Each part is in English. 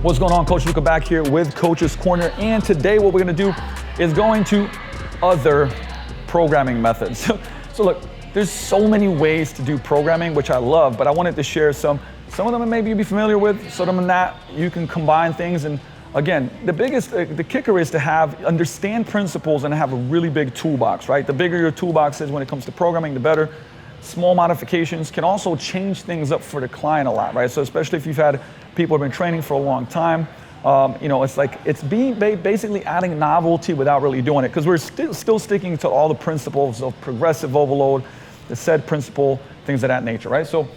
What's going on? Coach Luka back here with Coach's Corner, and today what we're going to do is go into other programming methods. So look, there's so many ways to do programming, which I love, but I wanted to share some of them maybe you'll be familiar with, some of them not. You can combine things, and again, the kicker is to understand principles and have a really big toolbox, right? The bigger your toolbox is when it comes to programming, the better. Small modifications can also change things up for the client a lot, right? So especially if you've had people who have been training for a long time, it's basically adding novelty without really doing it, because we're still sticking to all the principles of progressive overload, the SAID principle, things of that nature, right? So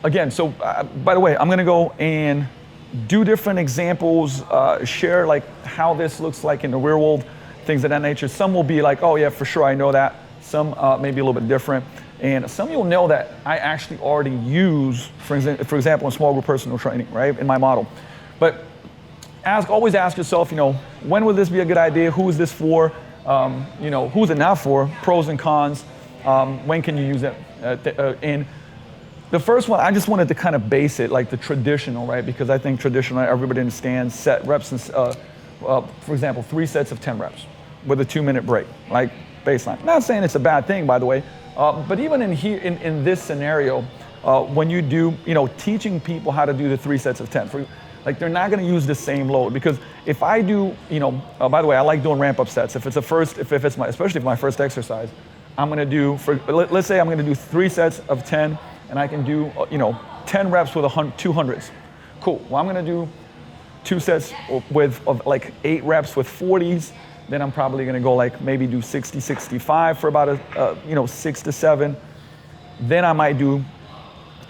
again, by the way, I'm gonna go and do different examples, share like how this looks like in the real world, things of that nature. Some will be like, oh yeah, for sure, I know that. Some may be a little bit different. And some you'll know that I actually already use, for example, in small group personal training, right, in my model. But always ask yourself, when would this be a good idea? Who is this for? Who's it not for? Pros and cons. When can you use it? And the first one, I just wanted to kind of base it like the traditional, right? Because I think traditional, everybody understands set reps, and, for example, 3 sets of 10 reps with a 2-minute break, like baseline. Not saying it's a bad thing, by the way. But even in this scenario, when you do, teaching people how to do the 3 sets of 10, they're not going to use the same load, because if I do, by the way, I like doing ramp up sets. Especially my first exercise, I'm going to do, let's say I'm going to do 3 sets of 10, and I can do, 10 reps with 200s. Cool. Well, I'm going to do 2 sets of like 8 reps with 40s. Then I'm probably going to go maybe do 60, 65 for about 6 to 7. Then I might do,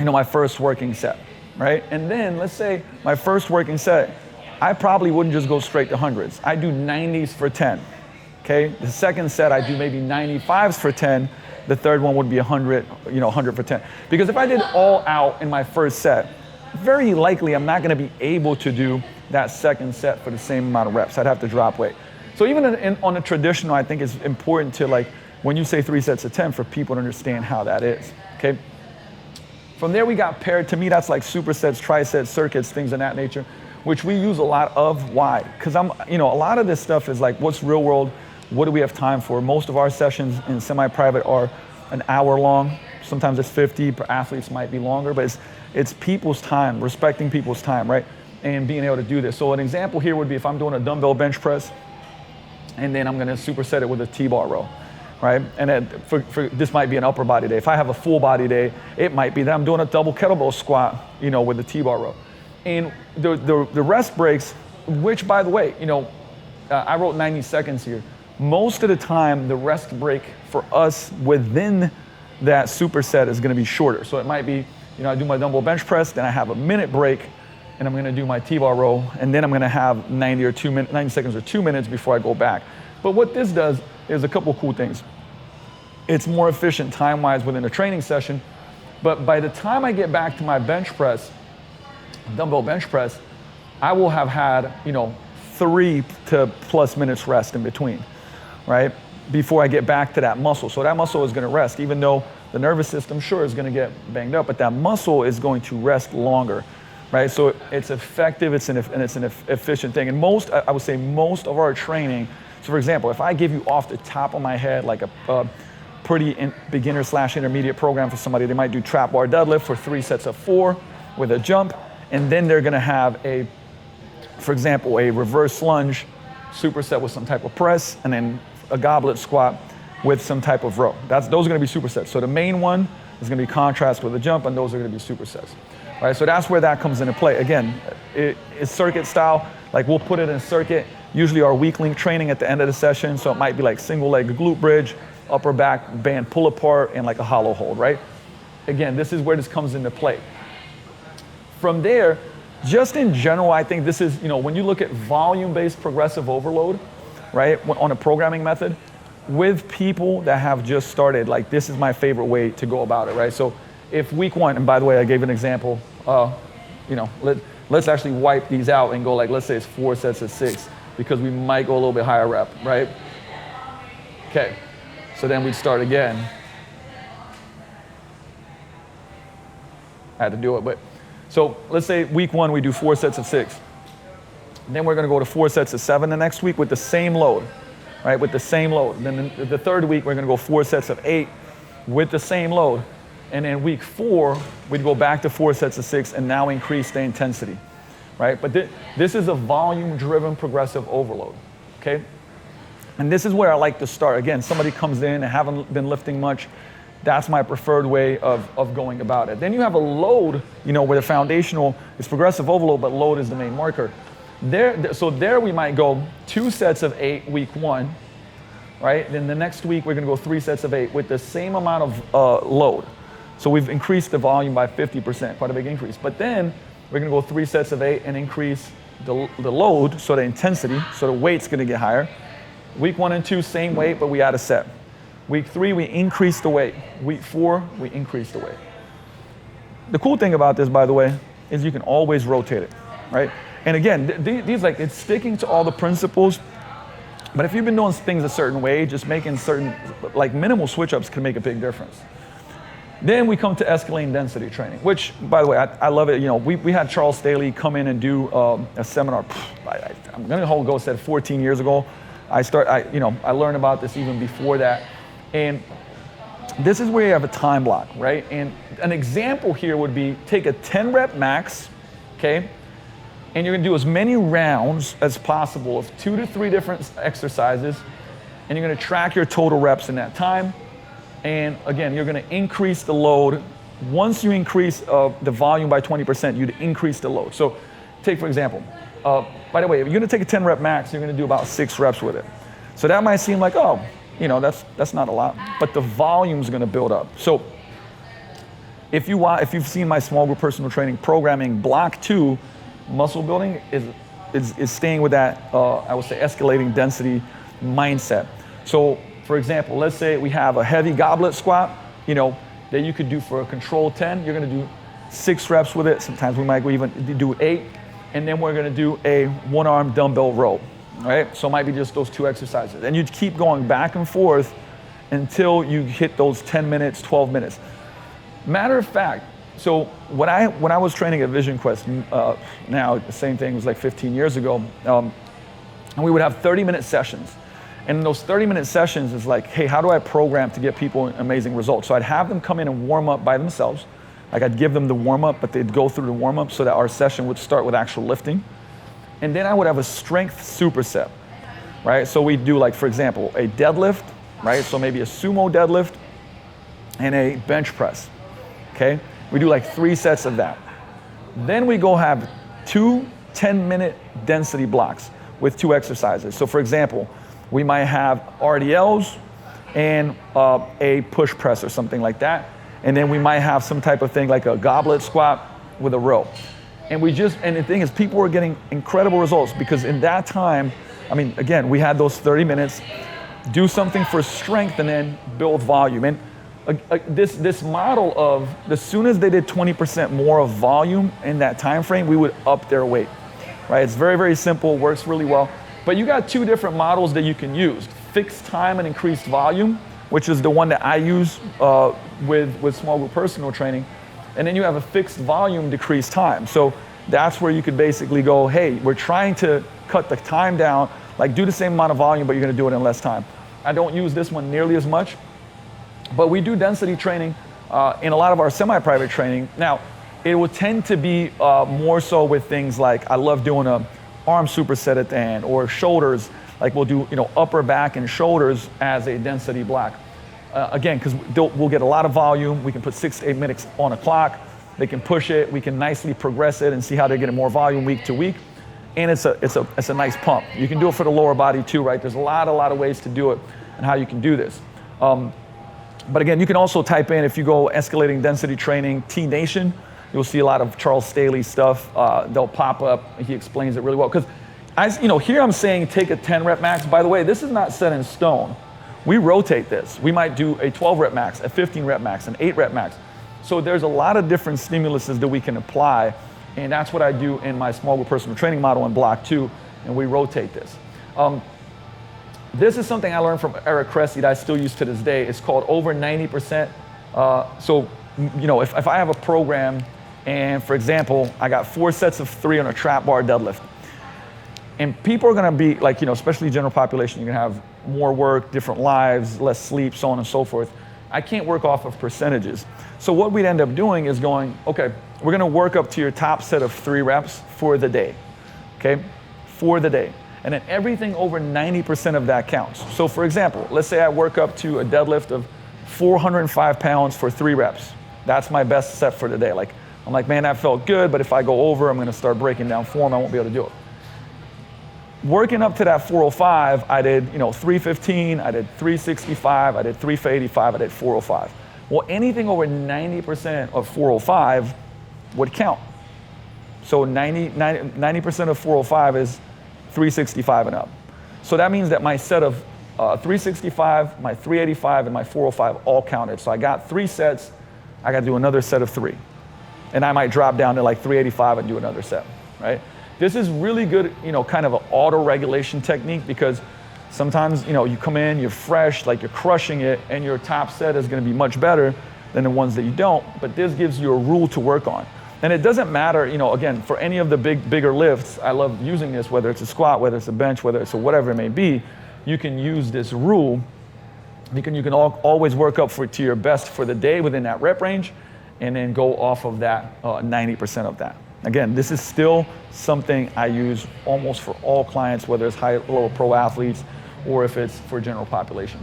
my first working set, right? And then let's say my first working set, I probably wouldn't just go straight to hundreds. I do 90s for 10, okay? The second set, I do maybe 95s for 10. The third one would be 100, 100 for 10. Because if I did all out in my first set, very likely I'm not going to be able to do that second set for the same amount of reps. I'd have to drop weight. So even on a traditional, I think it's important to, when you say 3 sets of 10, for people to understand how that is, okay? From there, we got paired. To me, that's like supersets, trisets, circuits, things of that nature, which we use a lot of. Why? Because a lot of this stuff is like, what's real world? What do we have time for? Most of our sessions in semi-private are an hour long. Sometimes it's 50, but athletes might be longer, but it's people's time, respecting people's time, right? And being able to do this. So an example here would be if I'm doing a dumbbell bench press, and then I'm going to superset it with a T-bar row, right? And then this might be an upper body day. If I have a full body day, it might be that I'm doing a double kettlebell squat, with a T-bar row. And the rest breaks, which, by the way, I wrote 90 seconds here. Most of the time, the rest break for us within that superset is going to be shorter. So it might be, I do my dumbbell bench press, then I have a minute break, and I'm going to do my T-bar row, and then I'm going to have 90 seconds or 2 minutes before I go back. But what this does is a couple cool things. It's more efficient time-wise within a training session, but by the time I get back to my bench press, dumbbell bench press, I will have had, 3 to plus minutes rest in between, right? Before I get back to that muscle. So that muscle is going to rest, even though the nervous system, sure, is going to get banged up, but that muscle is going to rest longer. Right, so it's effective, it's an efficient thing. And I would say most of our training, so for example, if I give you off the top of my head like a pretty beginner/intermediate program for somebody, they might do trap bar deadlift for 3 sets of 4 with a jump, and then they're gonna have for example, a reverse lunge superset with some type of press, and then a goblet squat with some type of row. Those are gonna be supersets. So the main one is gonna be contrast with a jump, and those are gonna be supersets. Right, so that's where that comes into play. Again, it's circuit style. We'll put it in a circuit. Usually our weak link training at the end of the session. So it might be like single leg glute bridge, upper back band pull apart, and like a hollow hold, right? Again, this is where this comes into play. From there, just in general, I think this is, when you look at volume-based progressive overload, right, on a programming method, with people that have just started, this is my favorite way to go about it, right? So if week 1, and by the way, I gave an example, let's actually wipe these out and go let's say it's 4 sets of 6, because we might go a little bit higher rep, right? Okay, so then we'd start again. I had to do it, but so let's say week 1 we do 4 sets of 6. Then we're gonna go to 4 sets of 7 the next week with the same load, right? With the same load. Then the third week, we're gonna go 4 sets of 8 with the same load. And then week 4, we'd go back to 4 sets of 6 and now increase the intensity, right? But this is a volume-driven progressive overload, okay? And this is where I like to start. Again, somebody comes in and haven't been lifting much. That's my preferred way of going about it. Then you have a load, you know, where the foundational is progressive overload, but load is the main marker. So there we might go 2 sets of 8 week 1, right? Then the next week we're gonna go 3 sets of 8 with the same amount of load. So we've increased the volume by 50%, quite a big increase. But then we're gonna go 3 sets of 8 and increase the load, so the intensity, so the weight's gonna get higher. Week 1 and 2, same weight, but we add a set. Week 3, we increase the weight. Week 4, we increase the weight. The cool thing about this, by the way, is you can always rotate it, right? And again, these like, it's sticking to all the principles, but if you've been doing things a certain way, just making certain, like minimal switch-ups can make a big difference. Then we come to escalating density training, which, by the way, I love it. You know, we had Charles Staley come in and do a seminar. I'm gonna go said 14 years ago. I learned about this even before that. And this is where you have a time block, right? And an example here would be take a 10 rep max, okay? And you're gonna do as many rounds as possible of 2 to 3 different exercises. And you're gonna track your total reps in that time. And again, you're gonna increase the load. Once you increase the volume by 20%, you'd increase the load. So take, for example, by the way, if you're gonna take a 10 rep max, you're gonna do about 6 reps with it. So that might seem like, oh, you know, that's not a lot, but the volume's gonna build up. So if you've seen my small group personal training programming, block 2, muscle building is staying with that, I would say, escalating density mindset. So for example, let's say we have a heavy goblet squat, you know, that you could do for a control 10. You're gonna do 6 reps with it. Sometimes we might even do 8. And then we're gonna do a 1-arm dumbbell row, right? So it might be just those 2 exercises. And you'd keep going back and forth until you hit those 10 minutes, 12 minutes. Matter of fact, so when I was training at Vision Quest, now the same thing was like 15 years ago, and we would have 30-minute sessions. And in those 30-minute sessions is like, hey, how do I program to get people amazing results? So I'd have them come in and warm up by themselves. Like I'd give them the warm up, but they'd go through the warm up so that our session would start with actual lifting. And then I would have a strength superset, right? So we'd do, like, for example, a deadlift, right? So maybe a sumo deadlift and a bench press, okay? We do like 3 sets of that. Then we go have 2 10-minute density blocks with 2 exercises. So for example, we might have RDLs and a push press or something like that. And then we might have some type of thing like a goblet squat with a row. And the thing is, people were getting incredible results because in that time, I mean, again, we had those 30 minutes, do something for strength and then build volume. And this model of, as soon as they did 20% more of volume in that time frame, we would up their weight, right? It's very, very simple, works really well. But you got 2 different models that you can use. Fixed time and increased volume, which is the one that I use with small group personal training. And then you have a fixed volume, decreased time. So that's where you could basically go, hey, we're trying to cut the time down, like do the same amount of volume, but you're gonna do it in less time. I don't use this one nearly as much, but we do density training in a lot of our semi-private training. Now, it will tend to be more so with things like, I love doing a arm superset at the end, or shoulders, like we'll do, you know, upper back and shoulders as a density block. Again, because we'll get a lot of volume. We can put 6 to 8 minutes on a clock. They can push it. We can nicely progress it and see how they're getting more volume week to week. And it's a nice pump. You can do it for the lower body too, right? There's a lot of ways to do it and how you can do this. But again, you can also type in, if you go escalating density training, T Nation, you'll see a lot of Charles Staley stuff. They'll pop up. He explains it really well. Because here I'm saying take a 10 rep max. By the way, this is not set in stone. We rotate this. We might do a 12 rep max, a 15 rep max, an 8 rep max. So there's a lot of different stimuluses that we can apply. And that's what I do in my small group personal training model in block 2. And we rotate this. This is something I learned from Eric Cressy that I still use to this day. It's called over 90%. So, you know, if I have a program and, for example, I got 4 sets of 3 on a trap bar deadlift, And people are gonna be like, especially general population, you're gonna have more work, different lives, less sleep, so on and so forth. I can't work off of percentages. So what we'd end up doing is going, okay, we're gonna work up to your top set of 3 reps for the day, okay? For the day. And then everything over 90% of that counts. So for example, let's say I work up to a deadlift of 405 pounds for 3 reps. That's my best set for the day. Like, I'm like, man, that felt good, but if I go over, I'm gonna start breaking down form, I won't be able to do it. Working up to that 405, I did 315, I did 365, I did 3 for 85, I did 405. Well, anything over 90% of 405 would count. So 90% of 405 is 365 and up. So that means that my set of 365, my 385, and my 405 all counted. So I got 3 sets, I got to do another set of 3. And I might drop down to like 385 and do another set, right? This is really good, kind of an auto-regulation technique, because sometimes, you come in, you're fresh, like you're crushing it, and your top set is gonna be much better than the ones that you don't, but this gives you a rule to work on. And it doesn't matter, again, for any of the bigger lifts, I love using this, whether it's a squat, whether it's a bench, whether it's a whatever it may be, you can use this rule. You can always work up to your best for the day within that rep range, and then go off of that 90% of that. Again, this is still something I use almost for all clients, whether it's high or low pro athletes, or if it's for general population.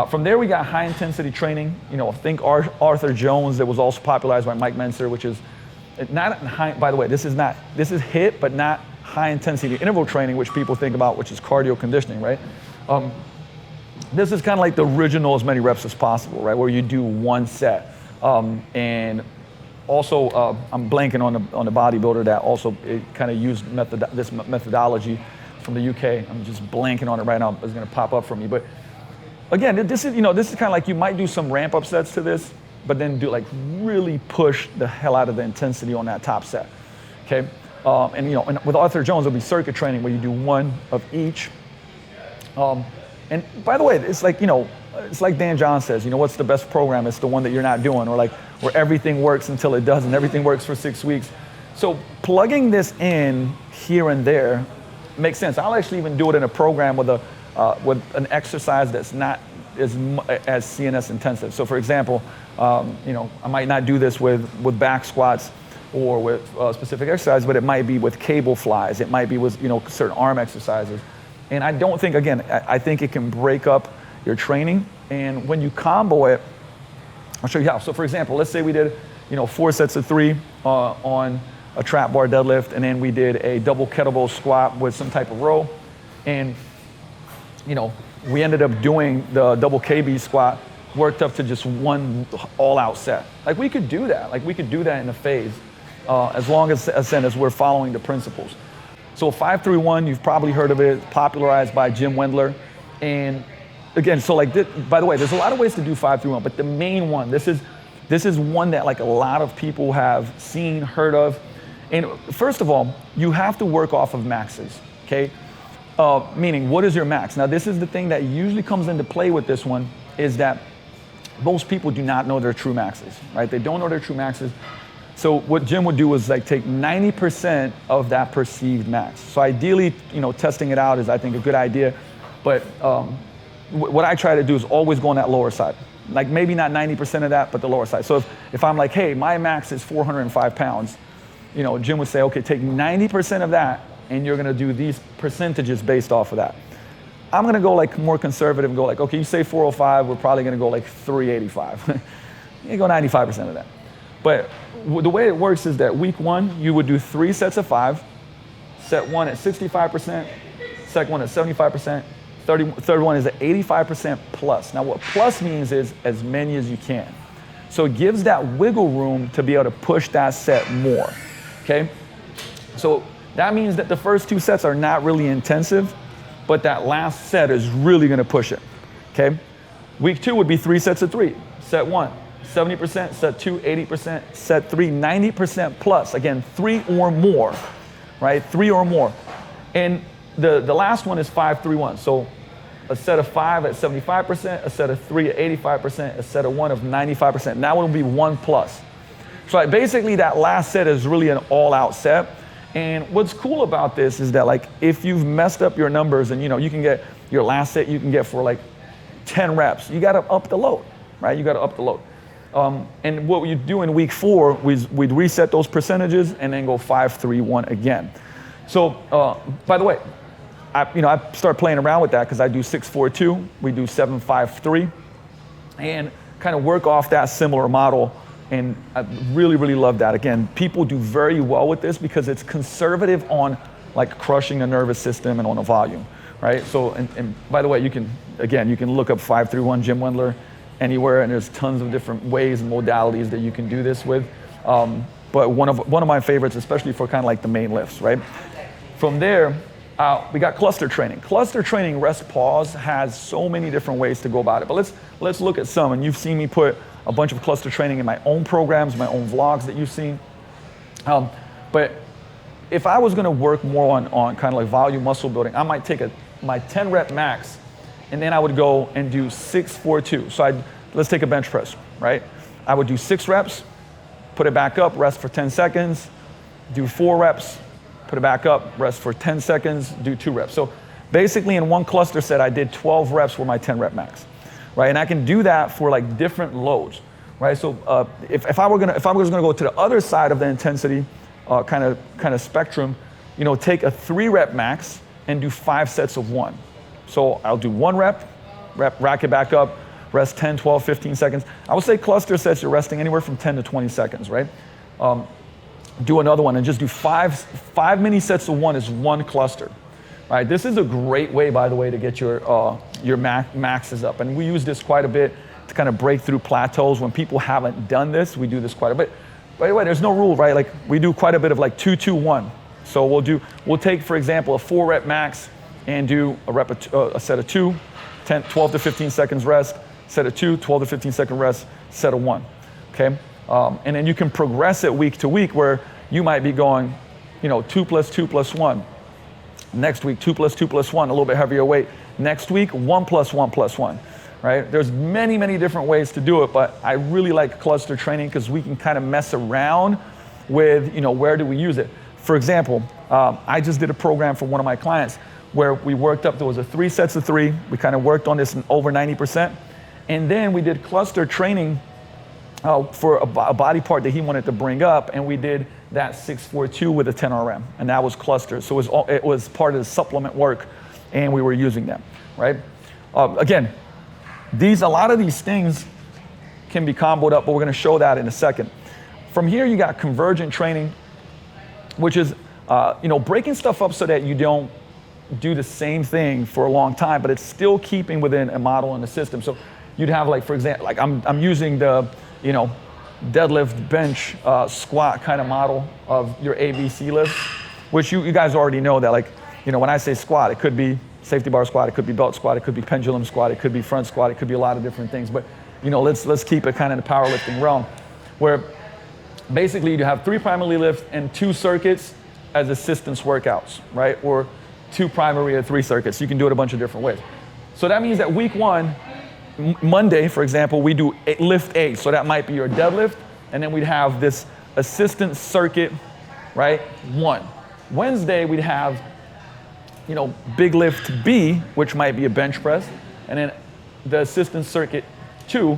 From there, we got high intensity training. Think Arthur Jones, that was also popularized by Mike Mentzer, which is not high, by the way, this is HIIT, but not high intensity interval training, which people think about, which is cardio conditioning, right? This is kind of like the original as many reps as possible, right? Where you do 1 set. And also, I'm blanking on the bodybuilder that also kind of used this methodology from the UK. I'm just blanking on it right now. It's going to pop up for me. But again, this is kind of like you might do some ramp up sets to this, but then do like really push the hell out of the intensity on that top set. Okay, and with Arthur Jones, it'll be circuit training where you do 1 of each. And by the way, it's like it's like Dan John says, what's the best program? It's the one that you're not doing, or like where everything works until it doesn't, everything works for 6 weeks. So plugging this in here and there makes sense. I'll actually even do it in a program with an exercise that's not as CNS intensive. So for example, I might not do this with back squats or with specific exercise, but it might be with cable flies. It might be with certain arm exercises. And I don't think, again, I think it can break up your training. And when you combo it, I'll show you how. So for example, let's say we did 4 sets of 3 on a trap bar deadlift, and then we did a double kettlebell squat with some type of row. And we ended up doing the double KB squat, worked up to just 1 all-out set. Like we could do that. Like we could do that in a phase, as long as we're following the principles. So 5-3-1, you've probably heard of it, popularized by Jim Wendler. And again, so like this, by the way, there's a lot of ways to do 5-3-1, but the main one, this is one that like a lot of people have seen, heard of. And first of all, you have to work off of maxes, okay? Meaning, what is your max? Now, this is the thing that usually comes into play with this one, is that most people do not know their true maxes, right? They don't know their true maxes. So what Jim would do is like take 90% of that perceived max. So ideally, testing it out is, I think, a good idea. But what I try to do is always go on that lower side. Like maybe not 90% of that, but the lower side. So if I'm like, hey, my max is 405 pounds, Jim would say, okay, take 90% of that, and you're gonna do these percentages based off of that. I'm gonna go like more conservative and go like, okay, you say 405, we're probably gonna go like 385. You go 95% of that. But the way it works is that week 1, you would do 3 sets of 5, set 1 at 65%, second one at 75%, third one is at 85% plus. Now what plus means is as many as you can. So it gives that wiggle room to be able to push that set more, okay? So that means that the first 2 sets are not really intensive, but that last set is really gonna push it, okay? Week 2 would be 3 sets of 3, set 1. 70%, set 2, 80%, set 3, 90% plus. Again, 3 or more, right? 3 or more. And the last one is 5-3-1. So a set of 5 at 75%, a set of 3 at 85%, a set of 1 of 95%. Now it'll be 1 plus. So basically that last set is really an all-out set. And what's cool about this is that like if you've messed up your numbers and you can get your last set you can get for like 10 reps, you got to up the load, right? You got to up the load. And what we do in week 4, we'd reset those percentages and then go 5, 3, 1 again. So by the way, I start playing around with that because I do 6, 4, 2, we do 7, 5, 3, and kind of work off that similar model. And I really, really love that. Again, people do very well with this because it's conservative on like crushing the nervous system and on a volume, right? So, and by the way, you can look up 531 Jim Wendler anywhere, and there's tons of different ways and modalities that you can do this with. But one of my favorites, especially for kind of like the main lifts, right? From there, we got cluster training. Cluster training, rest, pause, has so many different ways to go about it. But let's look at some, and you've seen me put a bunch of cluster training in my own programs, my own vlogs that you've seen. But if I was gonna work more on kind of like volume muscle building, I might take my 10 rep max, and then I would go and do 6, 4, 2. So let's take a bench press, right? I would do 6 reps, put it back up, rest for 10 seconds, do 4 reps, put it back up, rest for 10 seconds, do 2 reps. So basically in one cluster set, I did 12 reps with my 10 rep max, right? And I can do that for like different loads, right? So if I was gonna go to the other side of the intensity kind of spectrum, take a 3 rep max and do 5 sets of 1. So I'll do 1 rep, rack it back up, rest 10, 12, 15 seconds. I would say cluster sets, you're resting anywhere from 10 to 20 seconds, right? Do another one and just do 5 mini sets of 1 is 1 cluster, right? This is a great way, by the way, to get your maxes up. And we use this quite a bit to kind of break through plateaus. When people haven't done this, we do this quite a bit. By the way, there's no rule, right? Like we do quite a bit of like 2, 2, 1. So we'll take, for example, a 4 rep max and do a set of 2, 12 to 15 seconds rest, set of 2, 12 to 15 second rest, set of 1, okay? And then you can progress it week to week where you might be going, 2 plus 2 plus 1. Next week, 2 plus 2 plus 1, a little bit heavier weight. Next week, 1 plus 1 plus 1, right? There's many, many different ways to do it, but I really like cluster training because we can kind of mess around with, where do we use it? For example, I just did a program for one of my clients where we worked up, there was 3 sets of 3. We kind of worked on this in over 90%. And then we did cluster training for a body part that he wanted to bring up, and we did that 642 with a 10 RM, and that was cluster. So it was part of the supplement work, and we were using them, right? Again, a lot of these things can be comboed up, but we're gonna show that in a second. From here, you got convergent training, which is breaking stuff up so that you don't do the same thing for a long time, but it's still keeping within a model in the system. So you'd have, like, for example, like I'm using the deadlift, bench, squat kind of model of your ABC lifts, which you guys already know that, like, when I say squat, it could be safety bar squat, it could be belt squat, it could be pendulum squat, it could be front squat, it could be a lot of different things. But let's keep it kind of in the powerlifting realm, where basically you have 3 primary lifts and 2 circuits as assistance workouts, right? Or 2 primary or 3 circuits. You can do it a bunch of different ways. So that means that week 1, Monday, for example, we do lift A. So that might be your deadlift, and then we'd have this assistance circuit, right? 1. Wednesday, we'd have, big lift B, which might be a bench press, and then the assistance circuit 2,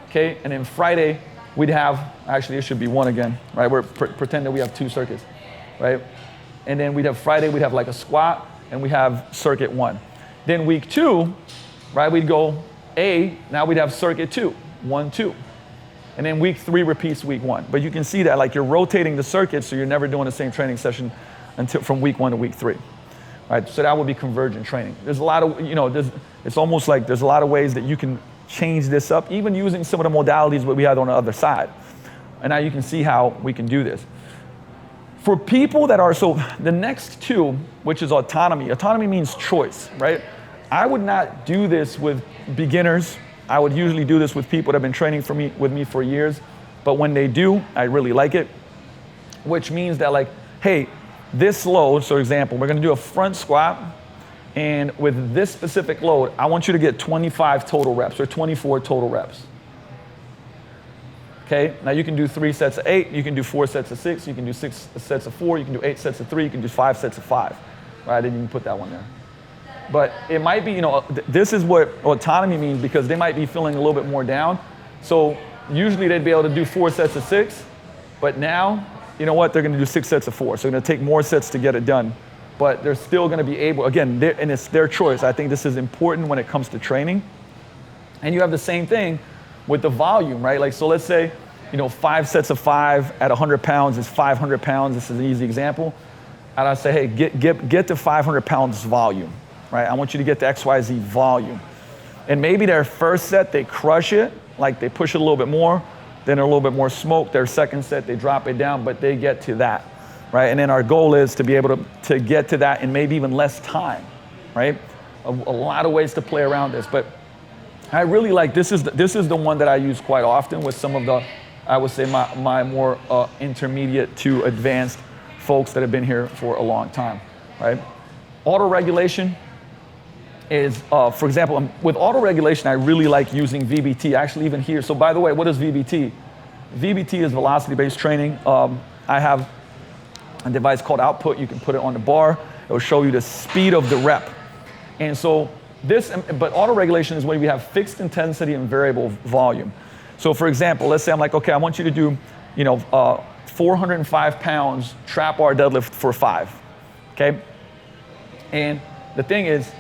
okay? And then Friday, we'd have, actually it should be 1 again, right? We're pretend that we have 2 circuits, right? And then we'd have Friday, we'd have like a squat, and we have circuit 1. Then week 2, right, we'd go A, now we'd have circuit 2, 1, 2. And then week 3 repeats week 1. But you can see that, like, you're rotating the circuits, so you're never doing the same training session until from week 1 to week 3. Right, so that would be convergent training. There's a lot of, it's almost like there's a lot of ways that you can change this up, even using some of the modalities that we had on the other side. And now you can see how we can do this. For people that are, so the next 2, which is autonomy. Autonomy means choice, right? I would not do this with beginners. I would usually do this with people that have been training with me for years. But when they do, I really like it. Which means that, like, hey, this load, so example, we're gonna do a front squat, and with this specific load, I want you to get 25 total reps or 24 total reps. Okay, now you can do 3 sets of 8, you can do 4 sets of 6, you can do 6 sets of 4, you can do 8 sets of 3, you can do 5 sets of 5. Right, I didn't even put that one there. But it might be, this is what autonomy means, because they might be feeling a little bit more down. So usually they'd be able to do 4 sets of 6, but now, you know what, they're gonna do 6 sets of 4. So they're gonna take more sets to get it done. But they're still gonna be able, again, and it's their choice. I think this is important when it comes to training. And you have the same thing with the volume, right? Like, so let's say, 5 sets of 5 at 100 pounds is 500 pounds. This is an easy example. And I say, hey, get to 500 pounds volume, right? I want you to get to XYZ volume. And maybe their first set, they crush it, like they push it a little bit more, then a little bit more smoke. Their second set, they drop it down, but they get to that, right? And then our goal is to be able to get to that in maybe even less time, right? A lot of ways to play around this, but I really like, this is the one that I use quite often with some of the, I would say my more intermediate to advanced folks that have been here for a long time, right? Auto-regulation is, for example, with auto-regulation, I really like using VBT, actually even here. So by the way, what is VBT? VBT is velocity-based training. I have a device called Output. You can put it on the bar. It will show you the speed of the rep. And so but auto-regulation is when we have fixed intensity and variable volume. So for example, let's say I'm like, okay, I want you to do, 405 pounds trap bar deadlift for 5, okay? And the thing is,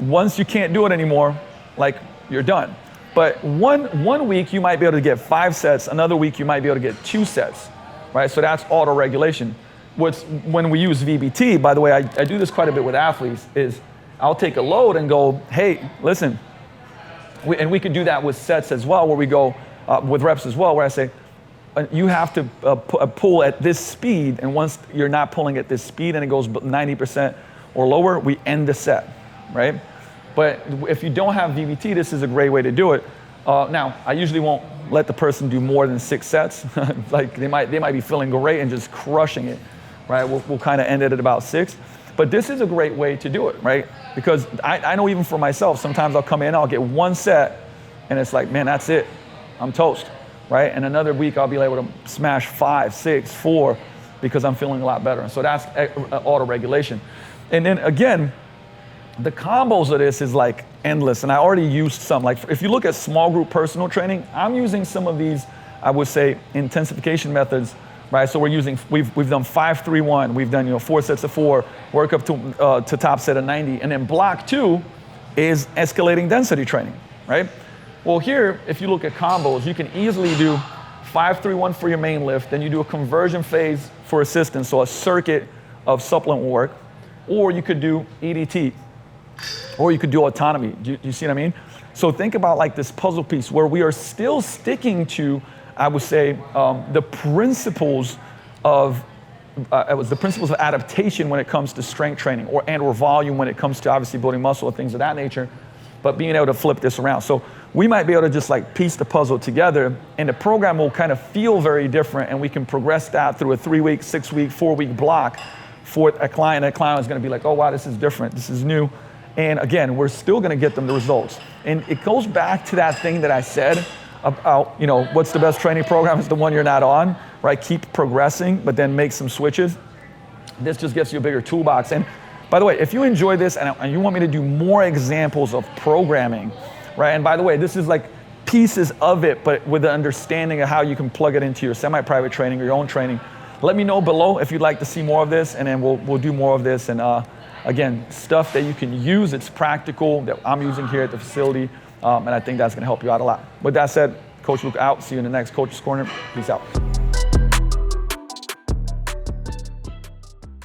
once you can't do it anymore, like, you're done. But one week you might be able to get 5 sets, another week you might be able to get 2 sets, right? So that's auto-regulation. When we use VBT, by the way, I do this quite a bit with athletes, is I'll take a load and go, hey, listen, and we could do that with sets as well, where we go with reps as well, where I say, you have to pull at this speed, and once you're not pulling at this speed and it goes 90% or lower, we end the set, right? But if you don't have VBT, this is a great way to do it. Now, I usually won't let the person do more than 6 sets. Like they might be feeling great and just crushing it, right? We'll kind of end it at about 6. But this is a great way to do it, right? Because I know even for myself, sometimes I'll come in, I'll get 1 set, and it's like, man, that's it. I'm toast, right? And another week I'll be able to smash 5, 6, 4, because I'm feeling a lot better. And so that's auto-regulation. And then again, the combos of this is like endless. And I already used some. Like if you look at small group personal training, I'm using some of these, I would say, intensification methods. Right, so we've done 5-3-1, we've done 4 sets of 4, work up to top set of 90, and then block 2 is escalating density training, right? Well here, if you look at combos, you can easily do 5-3-1 for your main lift, then you do a conversion phase for assistance, so a circuit of supplement work, or you could do EDT, or you could do autonomy. Do you see what I mean? So think about like this puzzle piece where we are still sticking to, I would say, the principles of adaptation when it comes to strength training or volume when it comes to obviously building muscle and things of that nature, but being able to flip this around. So we might be able to just like piece the puzzle together, and the program will kind of feel very different, and we can progress that through a 3-week, 6-week, 4-week block for a client. And a client is going to be like, oh wow, this is different, this is new. And again, we're still going to get them the results. And it goes back to that thing that I said about, what's the best training program? It's the one you're not on, right? Keep progressing, but then make some switches. This just gives you a bigger toolbox. And by the way, if you enjoy this and you want me to do more examples of programming, right? And by the way, this is like pieces of it, but with the understanding of how you can plug it into your semi-private training or your own training. Let me know below if you'd like to see more of this, and then we'll do more of this. And again, stuff that you can use, it's practical, that I'm using here at the facility. And I think that's going to help you out a lot. With that said, Coach Luka out. See you in the next Coach's Corner. Peace out.